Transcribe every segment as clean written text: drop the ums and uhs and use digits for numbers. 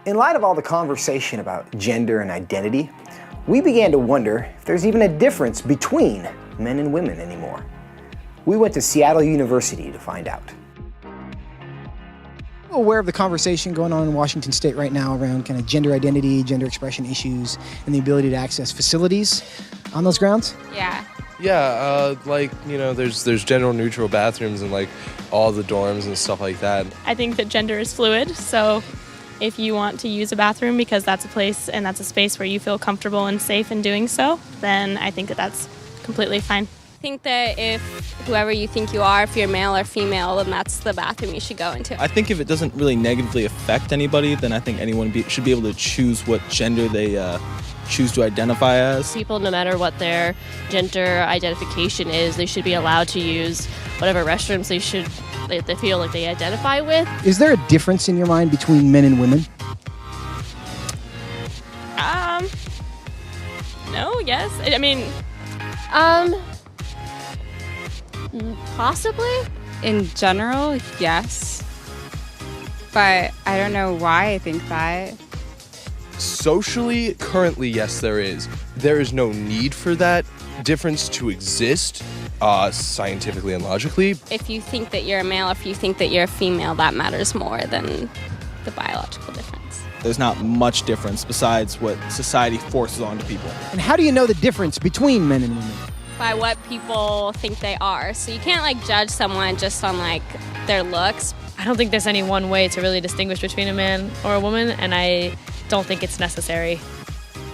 In light of all the conversation about gender and identity, we began to wonder if there's even a difference between men and women anymore. We went to Seattle University to find out. Aware of the conversation going on in Washington State right now around kind of gender identity, gender expression issues, and the ability to access facilities on those grounds? Yeah. Yeah, there's gender neutral bathrooms in like all the dorms and stuff like that. I think that gender is fluid, so if you want to use a bathroom because that's a place and that's a space where you feel comfortable and safe in doing so, then I think that that's completely fine. I think that if whoever you think you are, if you're male or female, then that's the bathroom you should go into. I think if it doesn't really negatively affect anybody, then I think anyone should be able to choose what gender they choose to identify as. People, no matter what their gender identification is, they should be allowed to use whatever restrooms they feel like they identify with. Is there a difference in your mind between men and women? No, yes. I mean, Possibly. In general, yes. But I don't know why I think that. Socially, currently, yes, there is. There is no need for that difference to exist, scientifically and logically. If you think that you're a male or if you think that you're a female, that matters more than the biological difference. There's not much difference besides what society forces onto people. And how do you know the difference between men and women? By what people think they are. So you can't judge someone just on their looks. I don't think there's any one way to really distinguish between a man or a woman, and I don't think it's necessary.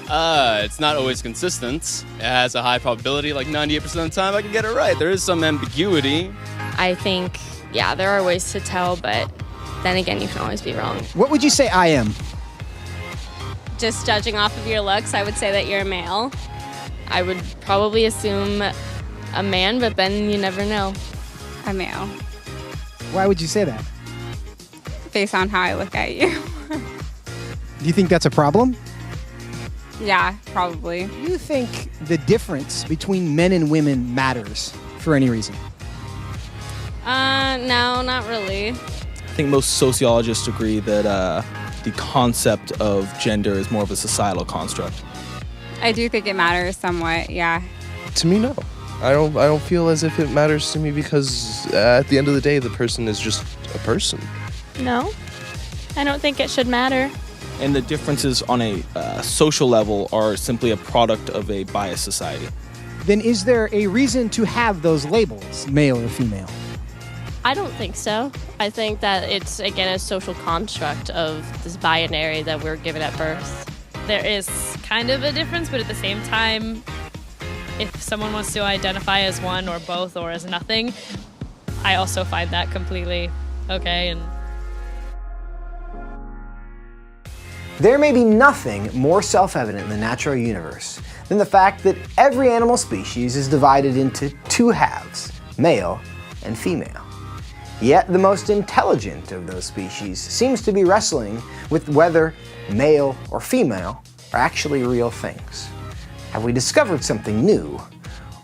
It's not always consistent. It has a high probability, 98% of the time I can get it right. There is some ambiguity. I think, there are ways to tell, but then again, you can always be wrong. What would you say I am? Just judging off of your looks, I would say that you're a male. I would probably assume a man, but then you never know. A male. Why would you say that? Based on how I look at you. Do you think that's a problem? Yeah, probably. Do you think the difference between men and women matters for any reason? No, not really. I think most sociologists agree that the concept of gender is more of a societal construct. I do think it matters somewhat, yeah. To me, no. I don't feel as if it matters to me because at the end of the day, the person is just a person. no, I don't think it should matter. And the differences on a social level are simply a product of a biased society. Then is there a reason to have those labels, male or female? I don't think so. I think that it's, again, a social construct of this binary that we're given at birth. There is kind of a difference, but at the same time, if someone wants to identify as one or both or as nothing, I also find that completely okay. And There may be nothing more self-evident in the natural universe than the fact that every animal species is divided into two halves, male and female. Yet the most intelligent of those species seems to be wrestling with whether male or female are actually real things. Have we discovered something new,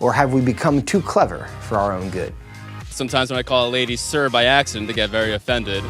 or have we become too clever for our own good? Sometimes when I call a lady sir by accident, they get very offended.